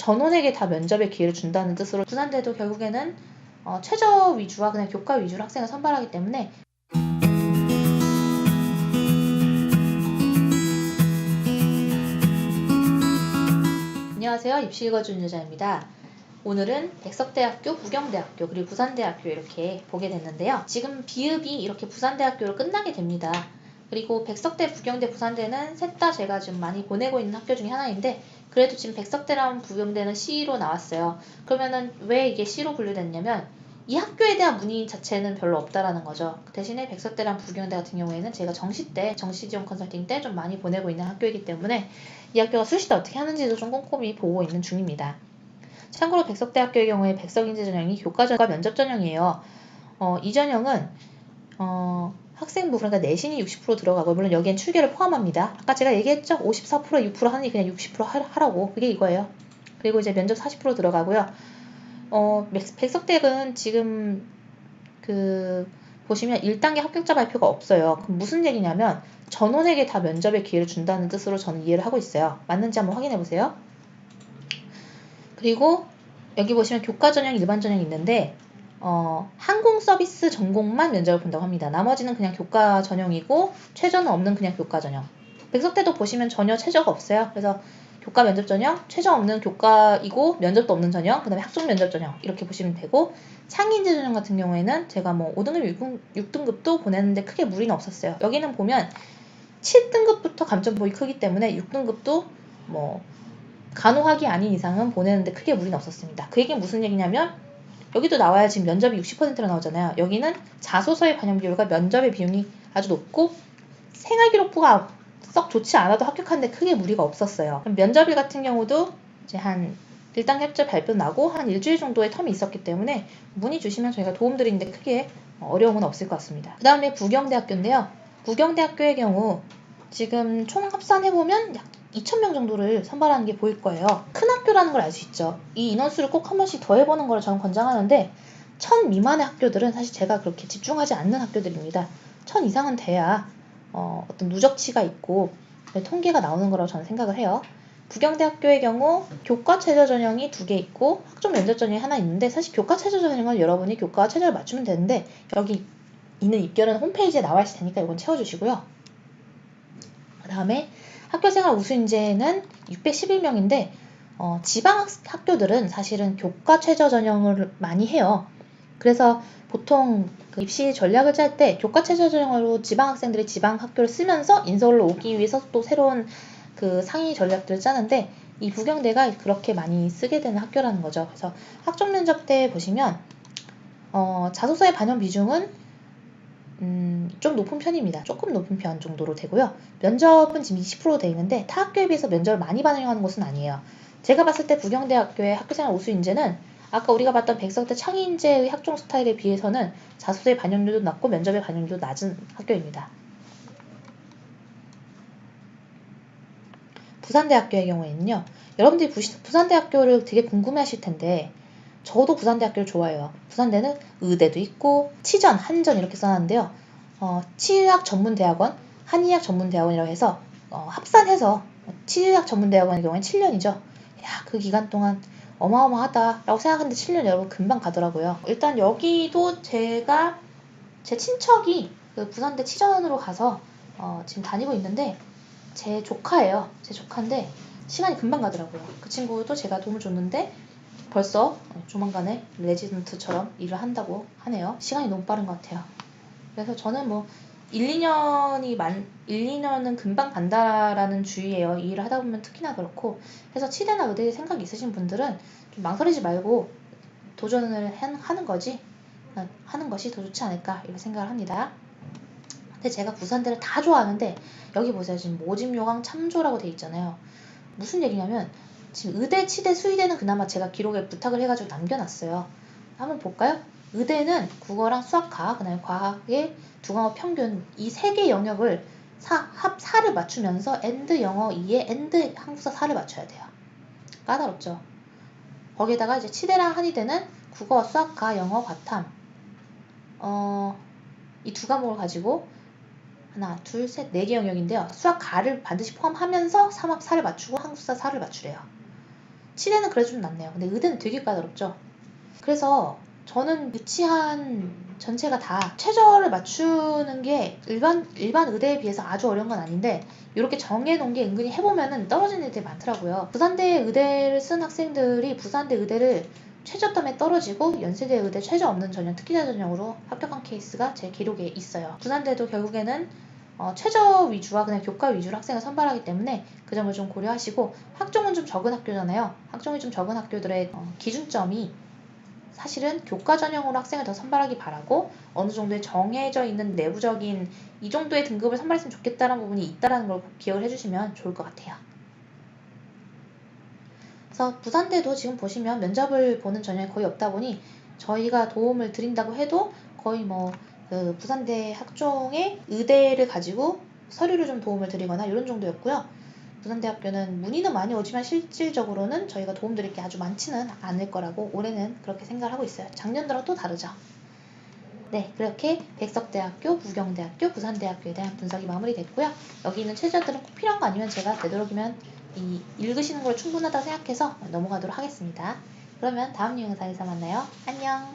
전원에게 다 면접의 기회를 준다는 뜻으로 부산대도 결국에는 최저 위주와 그냥 교과 위주로 학생을 선발하기 때문에 안녕하세요. 입시 읽어주는 여자입니다. 오늘은 백석대학교, 부경대학교, 그리고 부산대학교 이렇게 보게 됐는데요. 지금 비읍이 이렇게 부산대학교로 끝나게 됩니다. 그리고 백석대, 부경대, 부산대는 셋 다 제가 좀 많이 보내고 있는 학교 중에 하나인데 그래도 지금 백석대랑 부경대는 C로 나왔어요. 그러면은 왜 이게 C로 분류됐냐면 이 학교에 대한 문의 자체는 별로 없다라는 거죠. 대신에 백석대랑 부경대 같은 경우에는 제가 정시 때, 정시지원 컨설팅 때 좀 많이 보내고 있는 학교이기 때문에 이 학교가 수시대 어떻게 하는지도 좀 꼼꼼히 보고 있는 중입니다. 참고로 백석대학교의 경우에 백석인재 전형이 교과전과 면접 전형이에요. 이 전형은 학생부 그러니까 내신이 60% 들어가고 물론 여기엔 출결을 포함합니다. 아까 제가 얘기했죠? 54% 6% 하니 그냥 60% 하라고. 그게 이거예요. 그리고 이제 면접 40% 들어가고요. 백석대는 지금 보시면 1단계 합격자 발표가 없어요. 그럼 무슨 얘기냐면 전원에게 다 면접의 기회를 준다는 뜻으로 저는 이해를 하고 있어요. 맞는지 한번 확인해 보세요. 그리고 여기 보시면 교과 전형, 일반 전형이 있는데 항공 서비스 전공만 면접을 본다고 합니다. 나머지는 그냥 교과 전형이고 최저는 없는 그냥 교과 전형. 백석대도 보시면 전혀 최저가 없어요. 그래서 교과 면접 전형, 최저 없는 교과이고 면접도 없는 전형, 그 다음에 학종 면접 전형 이렇게 보시면 되고 상위인재 전형 같은 경우에는 제가 뭐 5등급, 6등급도 보냈는데 크게 무리는 없었어요. 여기는 보면 7등급부터 감점폭이 크기 때문에 6등급도 뭐 간호학이 아닌 이상은 보내는데 크게 무리는 없었습니다. 그 얘기는 무슨 얘기냐면 여기도 나와야 지금 면접이 60%로 나오잖아요. 여기는 자소서의 반영 비율과 면접의 비용이 아주 높고 생활기록부가 썩 좋지 않아도 합격하는데 크게 무리가 없었어요. 면접일 같은 경우도 이제 한 1단계 합격 발표 나고 한 일주일 정도의 텀이 있었기 때문에 문의 주시면 저희가 도움드리는데 크게 어려움은 없을 것 같습니다. 그 다음에 부경대학교인데요. 부경대학교의 경우 지금 총 합산해보면 약 2,000명 정도를 선발하는 게 보일 거예요. 큰 학교라는 걸 알 수 있죠. 이 인원수를 꼭 한 번씩 더 해보는 걸 저는 권장하는데 1,000 미만의 학교들은 사실 제가 그렇게 집중하지 않는 학교들입니다. 1,000 이상은 돼야 어떤 누적치가 있고 통계가 나오는 거라고 저는 생각을 해요. 부경대학교의 경우 교과 최저 전형이 2개 있고 학종 면접 전형이 하나 있는데 사실 교과 최저 전형은 여러분이 교과와 최저를 맞추면 되는데 여기 있는 입결은 홈페이지에 나와 있을 테니까 이건 채워주시고요. 그 다음에 학교생활 우수인재는 611명인데 지방 학교들은 사실은 교과 최저 전형을 많이 해요. 그래서 보통 입시 전략을 짤 때 교과 최저 전형으로 지방 학생들이 지방 학교를 쓰면서 인서울로 오기 위해서 또 새로운 상위 전략들을 짜는데 이 부경대가 그렇게 많이 쓰게 되는 학교라는 거죠. 그래서 학종 면접 때 보시면 자소서의 반영 비중은 좀 높은 편입니다. 조금 높은 편 정도로 되고요. 면접은 지금 20% 돼 있는데 타 학교에 비해서 면접을 많이 반영하는 곳은 아니에요. 제가 봤을 때 부경대학교의 학교생활 우수인재는 아까 우리가 봤던 백석대 창의인재의 학종 스타일에 비해서는 자소서의 반영률도 낮고 면접의 반영률도 낮은 학교입니다. 부산대학교의 경우에는요. 여러분들이 부산대학교를 되게 궁금해하실 텐데 저도 부산대학교를 좋아해요. 부산대는 의대도 있고 치전, 한전 이렇게 써놨는데요. 치의학 전문대학원, 한의학 전문대학원이라고 해서 합산해서 치의학 전문대학원의 경우에는 7년이죠. 야, 그 기간 동안 어마어마하다라고 생각하는데 7년 여러분 금방 가더라고요. 일단 여기도 제 친척이 부산대 치전으로 가서 지금 다니고 있는데 제 조카예요. 제 조카인데 시간이 금방 가더라고요. 그 친구도 제가 도움을 줬는데 벌써 조만간에 레지던트처럼 일을 한다고 하네요. 시간이 너무 빠른 것 같아요. 그래서 저는 뭐 1-2년은 금방 간다라는 주의예요. 이 일을 하다 보면 특히나 그렇고. 그래서 치대나 의대 생각 있으신 분들은 좀 망설이지 말고 도전을 하는 것이 더 좋지 않을까 이렇게 생각을 합니다. 근데 제가 부산대를 다 좋아하는데 여기 보세요. 지금 모집 요강 참조라고 돼 있잖아요. 무슨 얘기냐면 지금 의대, 치대, 수의대는 그나마 제가 기록에 부탁을 해가지고 남겨놨어요. 한번 볼까요? 의대는 국어랑 수학, 과학, 그 다음에 과학의 두 과목 평균 이 세 개 영역을 합 4를 맞추면서 엔드 영어 2에 엔드 한국사 4를 맞춰야 돼요. 까다롭죠? 거기에다가 이제 치대랑 한의대는 국어, 수학, 과, 영어, 과탐 이 두 과목을 가지고 하나, 둘, 셋, 4개 영역인데요. 수학, 가를 반드시 포함하면서 3합 4를 맞추고 한국사 4를 맞추래요. 치대는 그래도 좀 낫네요. 근데 의대는 되게 까다롭죠. 그래서 저는 유치한 전체가 다 최저를 맞추는 게 일반 의대에 비해서 아주 어려운 건 아닌데 이렇게 정해놓은 게 은근히 해보면은 떨어지는 애들이 많더라고요. 부산대 의대를 쓴 학생들이 부산대 의대를 최저점에 떨어지고 연세대 의대 최저 없는 전형 특기자 전형으로 합격한 케이스가 제 기록에 있어요. 부산대도 결국에는 최저 위주와 그냥 교과 위주로 학생을 선발하기 때문에 그 점을 좀 고려하시고, 학종은 좀 적은 학교잖아요. 학종이 좀 적은 학교들의 기준점이 사실은 교과 전형으로 학생을 더 선발하기 바라고, 어느 정도의 정해져 있는 내부적인 이 정도의 등급을 선발했으면 좋겠다는 부분이 있다는 걸 기억을 해주시면 좋을 것 같아요. 그래서 부산대도 지금 보시면 면접을 보는 전형이 거의 없다 보니 저희가 도움을 드린다고 해도 거의 그 부산대 학종의 의대를 가지고 서류를 좀 도움을 드리거나 이런 정도였고요. 부산대학교는 문의는 많이 오지만 실질적으로는 저희가 도움드릴 게 아주 많지는 않을 거라고 올해는 그렇게 생각을 하고 있어요. 작년도랑 또 다르죠. 네, 그렇게 백석대학교, 부경대학교, 부산대학교에 대한 분석이 마무리됐고요. 여기 있는 최저들은 꼭 필요한 거 아니면 제가 되도록이면 읽으시는 걸 충분하다고 생각해서 넘어가도록 하겠습니다. 그러면 다음 영상에서 만나요. 안녕.